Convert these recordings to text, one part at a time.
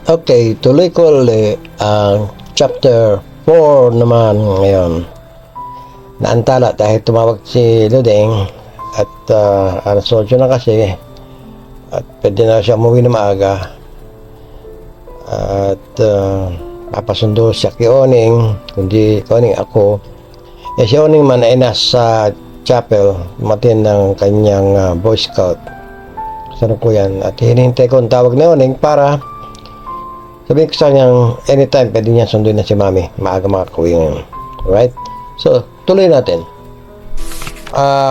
Okay, tuloy ko ulit ang chapter 4 naman ngayon. Naantala dahil tumawag si Ludeng at alas 8 na kasi at pwede na siya umuwi na maaga at papasundo siya kay Oning, kundi Oning ako. Si Oning man ay nasa chapel, dumating ng kanyang Boy Scout. Sarap ko yan at hinihintay ko ang tawag ni Oning para sabihin ko sa kanyang anytime pwede niya sunduin na si Mami, maaga makakuwi ngayon. Alright? So, tuloy natin.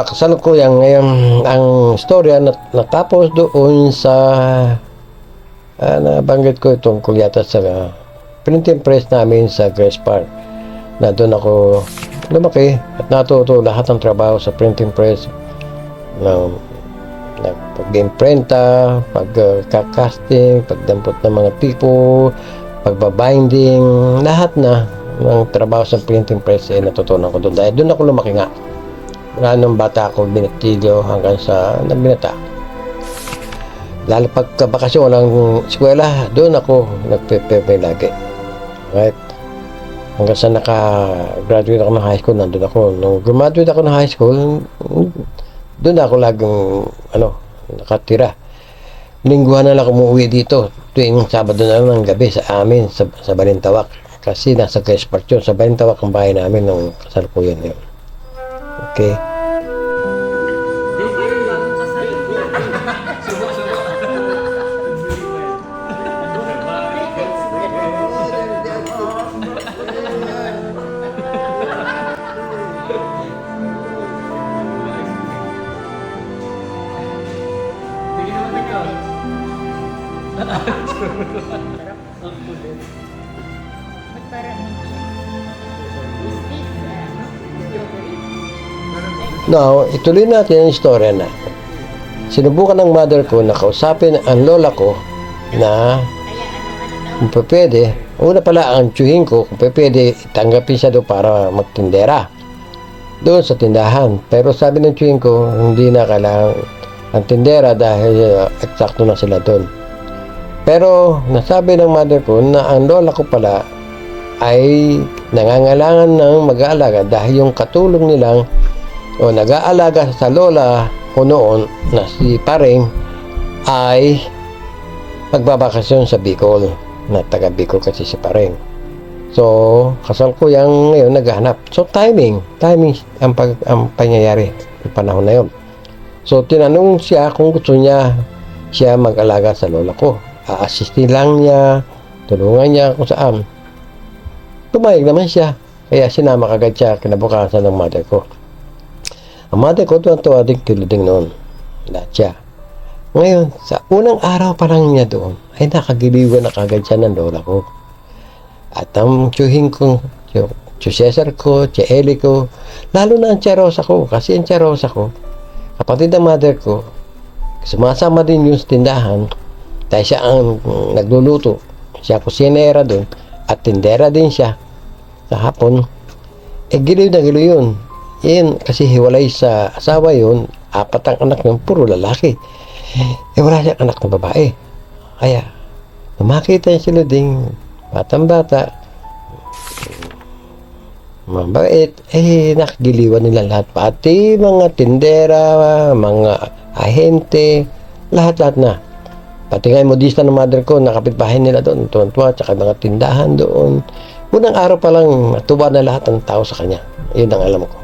Kasalukuyang ngayon ang storya natapos doon sa nabanggit ko tungkol yata sa printing press namin sa Grace Park, na doon ako lumaki at natuto lahat ng trabaho sa printing press, na pag-imprenta, pag-casting, pagdampot ng mga tipo, pagbabinding, lahat na ng trabaho sa printing press ay natutunan ko doon. Dahil doon ako lumaki nga. Mula nung bata ako, binatilyo hanggang sa nagbinata. Lalo pagkabakasyon ng eskwela, doon ako nagpe-prepare lagi. Right? Hanggang sa naka-graduate ako ng high school, nandun ako. Nung graduate ako ng high school, doon ako laging nakatira. Lingguhan na lang umuwi dito tuwing Sabado na lang ng gabi sa amin sa Balintawak, kasi nasa Grace Park yun. Sa Balintawak ang bahay namin nung kasalukuyan yun. Okay. Now, ituloy natin ang istorya na. Sinubukan ng mother ko na kausapin ang lola ko na kung pwede, una pala ang tiyuhin ko, kung pwede, tanggapin siya doon para magtindera doon sa tindahan. Pero sabi ng tiyuhin ko, hindi na kailangan ang tindera dahil eksakto na sila doon. Pero nasabi ng mother ko na ang lola ko pala ay nangangailangan ng mag-aalaga dahil yung katulong nilang o nag-aalaga sa lola ko noon na si Paring ay magbabakasyon sa Bicol, na taga Bicol kasi si Paring. So kasalukuyang ngayon naghahanap. So timing ang pangyayari ng panahon na yun. So tinanong siya kung gusto niya mag-alaga sa lola ko. A-assistin lang niya, tulungan niya kung saan. Pumayag naman siya, kaya sinama kagad siya kinabukasan ng mother ko. Ang mother ko tuwa din kiluding noon. Lahat siya. Ngayon, sa unang araw pa lang niya doon, ay nakagiliwan na kagad siya ng lola ko. At ang tiyuhin ko, tiyo Cesar ko, tiyo Eli ko, lalo na ang tiyo Rosa ko. Kasi ang tiyo Rosa ko, kapatid ng mother ko, sumasama din yung tindahan, dahil siya ang nagluluto. Siya kusinera doon, at tindera din siya sa hapon. Giliw na giliw yun. Yan, kasi hiwalay sa asawa yun, 4 ang anak yun, puro lalaki. Wala siyang anak na babae. Kaya, makita niya sila ding batang-bata, mabait, nakagiliwan nila lahat. Pati mga tindera, mga ahente, lahat-lahat na. Pati nga yung modista ng mother ko, nakapitbahay nila doon, tuwan-tuwa, tsaka mga tindahan doon. Unang araw pa lang, natuwa na lahat ng tao sa kanya. Yun ang alam ko.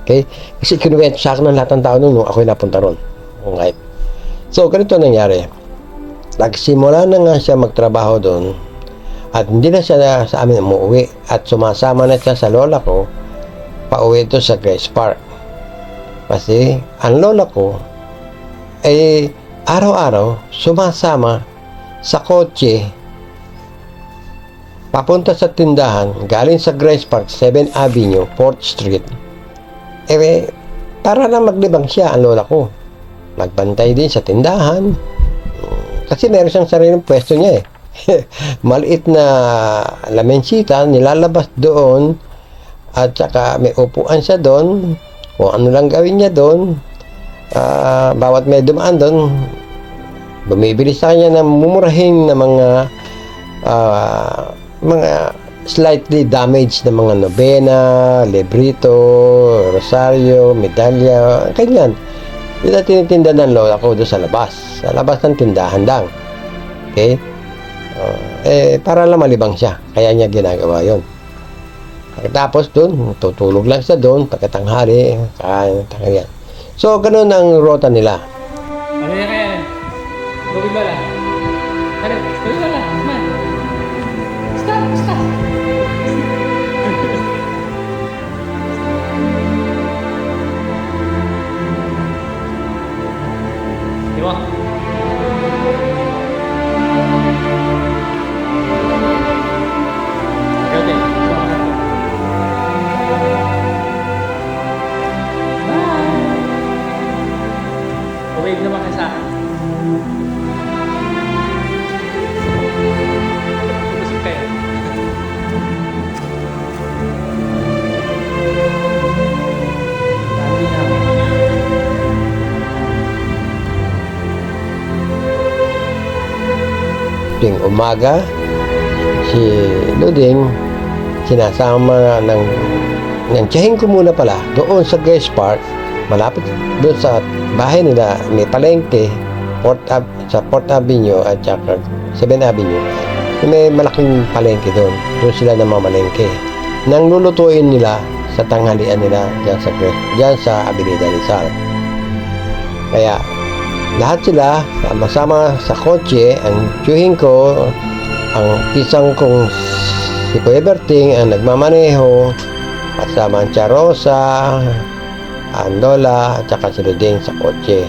Okay? Kasi kinuwento sa akin ng lahat ng tao nung ako'y napunta ron. Okay? So, ganito nangyari. Nagsimula na nga siya magtrabaho doon at hindi na siya sa amin umuwi at sumasama na siya sa lola ko pauwi ito sa Grace Park. Kasi ang lola ko ay araw-araw sumasama sa kotse papunta sa tindahan galing sa Grace Park, 7th Avenue, 4th Street. Para na maglibang siya ang lola ko. Magbantay din sa tindahan. Kasi meron siyang sariling pwesto niya Maliit na lamensita, nilalabas doon. At saka may upuan siya doon. Kung ano lang gawin niya doon. Bawat may dumaan doon, bumibili sa kanya ng mumurahin na mga mga slightly damaged na mga nobena, librito, rosaryo, medalya, ganyan. Yun ang tinitinda ng lola ko doon sa labas. Sa labas ng tindahan lang. Okay? Para lang malibang siya. Kaya niya ginagawa yun. Tapos doon, tutulog lang siya doon pagkatanghali. Kaya. So, ganun ang rota nila. Ano yan kaya? Gawin lola. Ano? Gawin lola. Come on. Stop. Stop. Diba? Okay. Bye. Wave naman kayo sa akin. Tumusok kayo. Dati na ako. Tuwing umaga, si Luding, sinasama ng tiyahin ko muna pala, doon sa Grace Park, malapit doon sa bahay nila, may palengke, sa Port Avenue at saka 7 Avenue. May malaking palengke doon. Doon sila namamalengke. Nang lulutuin nila sa tanghalian nila dyan sa Avenida Rizal. Kaya, lahat sila, sama-sama sa kotse, ang tiyuhin ko, ang pisang kong si Kuya Berting ang nagmamaneho, kasama ang Tia Rosa, ang Lola, at saka si Luding sa kotse.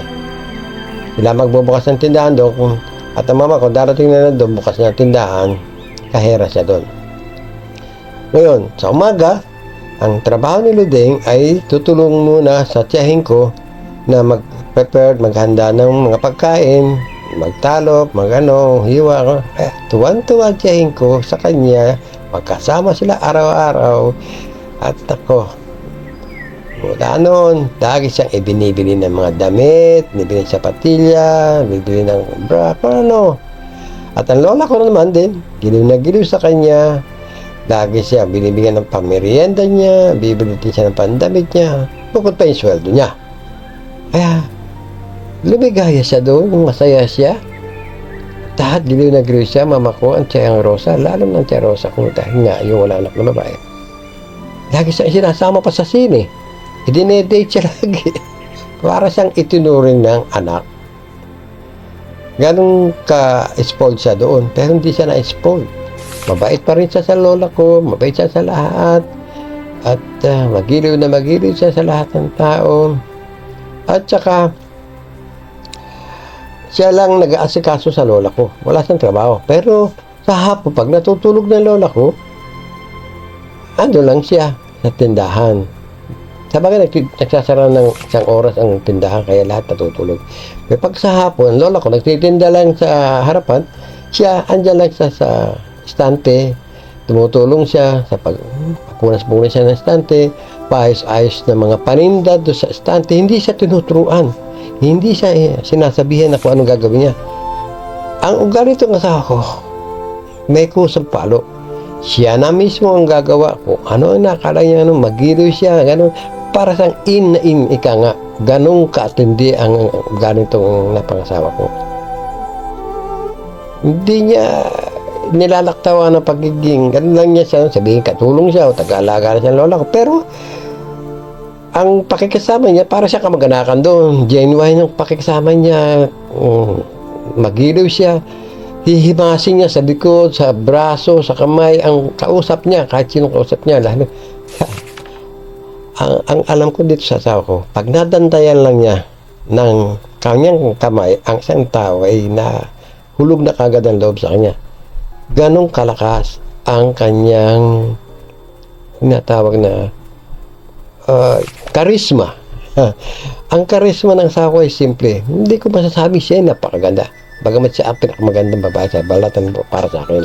Sila magbubukas ng tindahan doon, at ang mama ko, darating na doon, bukas na tindahan, kahera siya doon. Ngayon, sa umaga, ang trabaho ni Luding ay tutulong muna sa tiyahin ko na mag-prepare, maghanda ng mga pagkain, magtalop, hiwa ko. Tuwan-tuwa tiyahin ko sa kanya, magkasama sila araw-araw. At ako, mula noon, lagi siyang ibinibili ng mga damit, bibili ng sapatilya, bibili ng bra, ano. At ang lola ko naman din, giliw na giliw sa kanya. Lagi siya binibigyan ng pamerienda niya, bibili din siya ng pandamit niya, bukod pa yung sweldo niya. Kaya, lumigaya siya doon, masaya siya. Lahat giliw na giliw siya, mama ko, ang Tiyang Rosa, lalo ng Tia Rosa ko, dahil nga yung wala anak na babae. Lagi siyang sinasama pa sa sine. Idinedate siya lagi. Para siyang itinuring ng anak. Ganun ka-spoiled siya doon, pero hindi siya na-spoiled. Mabait pa rin siya sa lola ko, mabait siya sa lahat. At magiliw na magiliw siya sa lahat ng tao. At saka, siya lang nag-aasikaso sa lola ko. Wala siyang trabaho. Pero sa hapon, pag natutulog ng lola ko, ando lang siya sa tindahan. Sabagay, nagsasara ng isang oras ang tindahan, kaya lahat natutulog. Pero pag sa hapon, lola ko nagtitinda lang sa harapan, siya andyan lang siya sa estante, tumutulong siya sa pagpunas-punas siya ng estante, paayos-ayos ng mga paninda doon sa estante. Hindi siya tinuturuan, hindi siya sinasabihan na kung anong gagawin niya. Ang ugali ng asawa ko, may kusang palo. Siya na mismo ang gagawa ko. Ano ang nakala niya, magiliw siya, gano'n. Para sang in na in, ika nga. Ganong katindi ang ganitong napangasawa ko. Hindi niya nilalaktawa ng pagiging, ganun lang niya siya, sabihin katulong siya o taga-alaga na siya ng lola ko. Pero, ang pakikasama niya, para siya kamag-anakan doon. Genuine ang pakikasama niya. Magiliw siya. Hihimasin niya sa likod, sa braso, sa kamay, ang kausap niya, kahit sinong kausap niya, lalo. ang alam ko dito sa asawa ko, pag nadantayan lang niya ng kanyang kamay, ang isang tao ay hulog na kagad ang loob sa kanya. Ganong kalakas ang kanyang tinatawag na karisma. Ang karisma ng asawa ko ay simple. Hindi ko masasabi siya ay napakaganda. Bagamat siya ang pinakamagandang babae sa balatan para sa akin.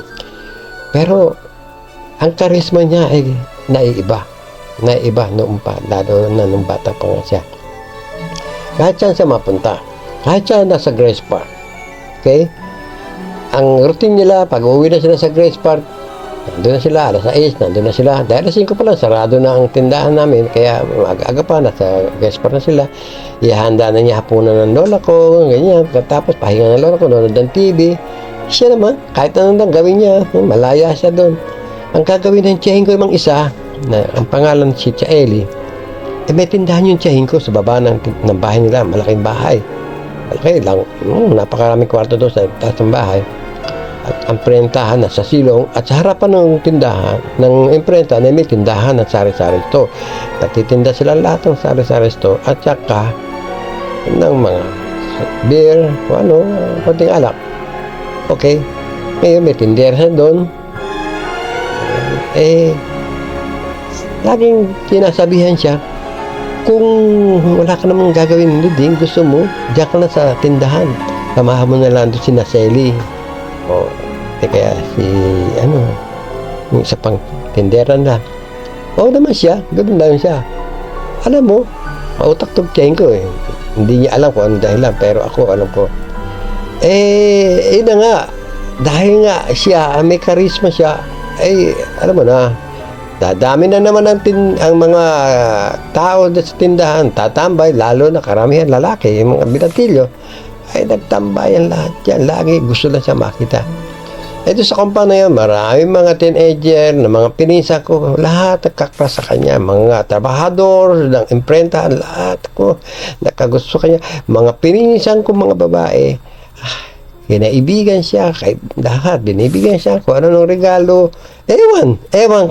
Pero, ang karisma niya ay naiiba. Naiiba noong pa, lalo na nung bata pa nga siya. Kahit saan siya mapunta, kahit siya nasa Grace Park, okay? ang routine nila, pag uwi na sila sa Grace Park, nandun na sila, alas 6, nandun na sila. Dahil alas 5 pa lang, sarado na ang tindahan namin, kaya aga pa, nasa Grace Park na sila. Ihanda na niya hapunan ng lola ko, ganyan. Tapos pahinga ng lola ko, nanonood ng TV. Siya naman, kahit anong lang gawin niya, malaya siya doon. Ang gagawin ng tiyahin ko yung isa, na ang pangalan si Chaeli, may tindahan yung tiyahin ko sa baba ng bahay nila, malaking bahay. Malaki lang, napakaraming kwarto doon sa taas ng bahay. At ang prentahan na sa silong at sa harapan ng tindahan, ng imprenta na may tindahan at sari-sari store. Natitinda sila lahat ng sari-sari store at saka ng mga beer o konting alak. Okay, ngayon may tindera doon. Laging sinasabihan siya, kung wala ka namang gagawin Luding, gusto mo, diyan ka na sa tindahan. Samahan mo na lang doon si Naseli. O, kaya yung isa pang tindera na. Oo naman siya, ganoon lang siya. Alam mo, mautak-tog ko eh. Hindi niya alam kung ano dahilan, pero ako alam ko. Na nga, dahil nga siya, may karisma siya, alam mo na, dadami na naman ang mga tao sa tindahan, tatambay, lalo na karamihan lalaki, yung mga binatilyo, nagtambayan lahat yan. Lagi gusto lang siya makita. Ito sa compound na yan, maraming mga teenager, na mga pinisa ko, lahat nagkakras sa kanya, mga trabahador ng imprenta, lahat ko nakagusto kanya. Mga pinisan ko, mga babae, kinaibigan siya, kahit lahat, binibigyan siya kung ano ng regalo. Ewan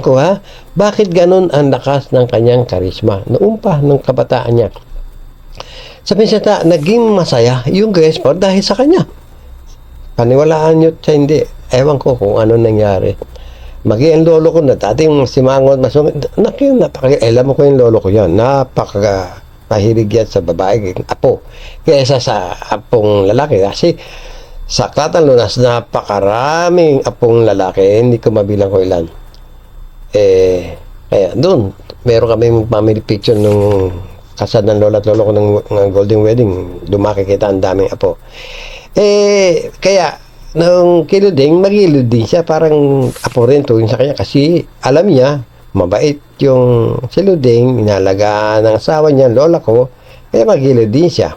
ko ha, bakit ganun ang lakas ng kanyang karisma? Noong pa, nung kabataan niya. Sabi siya, naging masaya yung Grace Park dahil sa kanya. Paniwalaan nyo siya, hindi. Ewan ko kung ano nangyari. Maging ang lolo ko na dating simangot, alam mo ko yung lolo ko yan, napakapahilig yan sa babae, apo, kaysa sa apong lalaki. Kasi sa Clatan Lunas, napakaraming apong lalaki, hindi ko mabilang ko ilan. Kaya doon, meron kami family picture nung kasad ng lola at lolo ko ng golden wedding, dumakikita ang daming apo. Kaya nung kiluding, magiluding siya, parang apo rin tuwing sa kanya kasi alam niya, mabait yung siluding, inalagaan ng asawa niya, lola ko, kaya magiluding siya.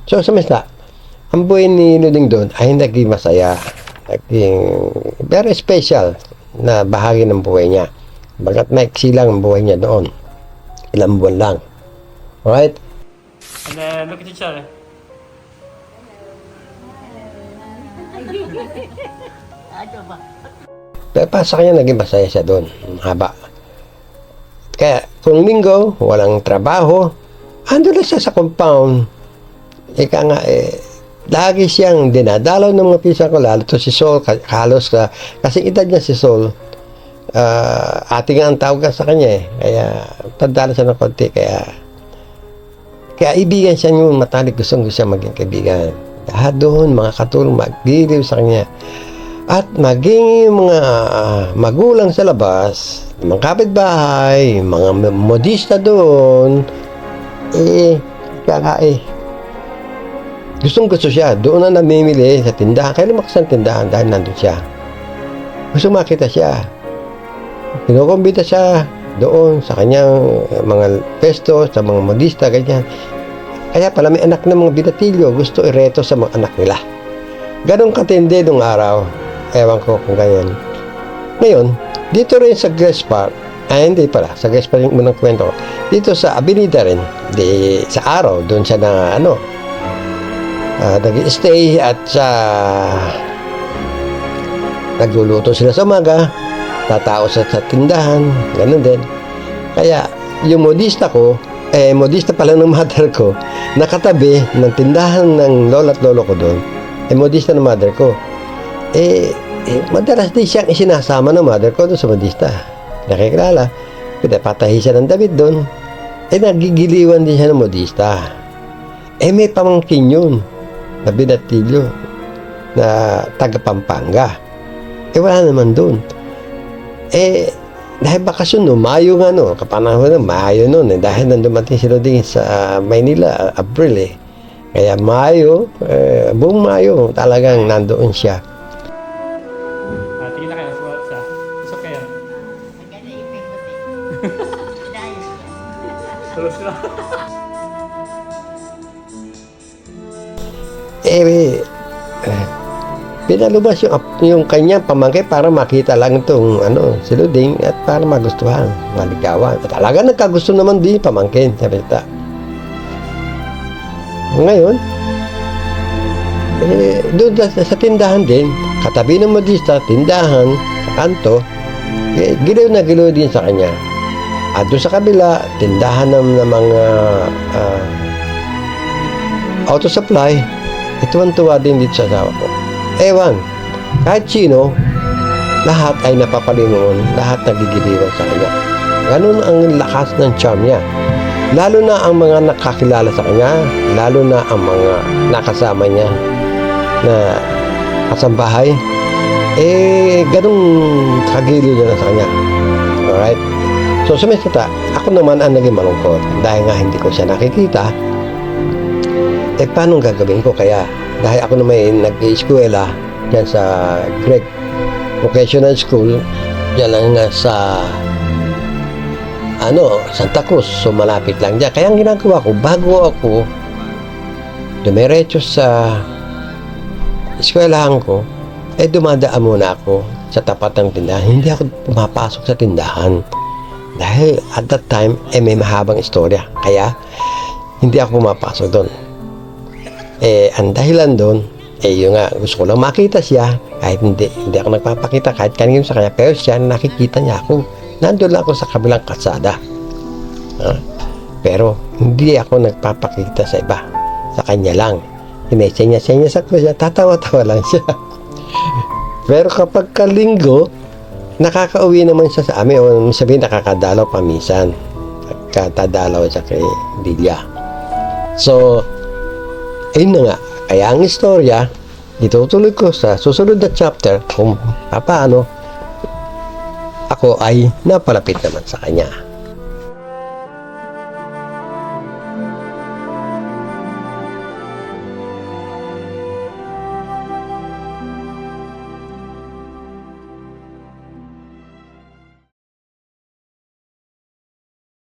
So, samista, ang buhay ni Luding doon ay naging masaya, naging very special na bahagi ng buhay niya. Bagat maiksi lang ang buhay niya doon. Ilang buwan lang. Alright? And then, look at each other. Pero pa sa kanya naging masaya siya doon. Haba. Kaya kung linggo, walang trabaho, ando na siya sa compound. Ika nga lagi siyang dinadalaw ng mga pisa ko, lalo to si Sol, halos kasi edad niya si Sol. Ate nga ang tawag sa kanya eh. Kaya tandala siya ng konti. Kaya ibigan siya yung matalik, gustong siya maging kaibigan. Lahat doon, mga katulong, magliliw sa kanya. At maging mga magulang sa labas, mga kapitbahay, mga modista doon, gustong-gusto siya. Doon na namimili sa tindahan. Kaya lumakas ang tindahan dahil nandun siya. Gusto makita siya. Kinukumbita siya doon sa kanyang mga pesto, sa mga modista, ganyan. Kaya pala may anak ng mga binatilyo, gusto ireto sa mga anak nila. Ganong katindi nung araw. Ewan ko kung ganyan. Ngayon, dito rin sa Grace Park, hindi pala, sa Grace Park yung unang kwento ko. Dito sa Avenida rin, sa araw, doon siya na nag-stay at nagluluto sila sa umaga, tatao sa tindahan, ganun din. Kaya yung modista ko, modista pala ng mother ko, nakatabi ng tindahan ng lola at lolo ko doon, modista ng mother ko. Madalas din siyang isinasama ng mother ko doon sa modista. Nakikilala, pinapatahi siya ng damit doon. Nagigiliwan din siya ng modista. May pamangkin yun na binatilyo na taga Pampanga. Wala naman doon. Dahil bakasyon no, Mayo nga no, kapanahon ng Mayo noon dahil nandumating sila din sa Maynila, April Kaya Mayo, buong Mayo talagang nandoon siya. Tingin na kayo sa usap kayo. Maganda ipin ko din. Dahil. Tulog sila. Pinalabas yung kanyang pamangkin para makita lang itong si Luding at para magustuhan, maligawan. At talaga nagkagusto naman din pamangkin, sabi nita. Ngayon, doon sa tindahan din, katabi ng modista, tindahan, sa kanto, giliw na giliw din sa kanya. At doon sa kabila, tindahan ng mga auto supply, ituwan-tuwa din dito sa asawa ko. Ewan, kahit sino, lahat ay napapalingon, lahat nagigiliwan sa kanya. Ganun ang lakas ng charm niya. Lalo na ang mga nakakilala sa kanya, lalo na ang mga nakasama niya na kasambahay, ganun kagiliw na sa kanya. Alright? So, sumisita, ako naman ang naging malungkot dahil nga hindi ko siya nakikita. Paano gagawin ko kaya? Dahil ako naman nag-eskwela dyan sa Greek Vocational School, dyan lang sa Santa Cruz. So, malapit lang dyan. Kaya ang ginagawa ko, bago ako dumiretso sa eskwelahan ko, dumadaan muna ako sa tapat ng tindahan. Hindi ako pumapasok sa tindahan. Dahil at that time, may mahabang istorya. Kaya, hindi ako pumapasok doon. Ang dahilan doon, yung nga, gusto ko lang makita siya, kahit hindi ako nagpapakita, kahit kanino sa kanya, pero siya, nakikita niya ako. Nandun lang ako sa kabilang kalsada. Pero, hindi ako nagpapakita sa iba. Sa kanya lang. Sinesenya sa siya, tatawa-tawa lang siya. Pero kapag kalinggo, nakakauwi naman siya sa amin, o sabihin, nakakadalaw paminsan. Katadalaw siya kay Lilia. So, ayun na nga. Kaya ang istorya, itutuloy ko sa susunod na chapter kung paano ako ay napalapit naman sa kanya.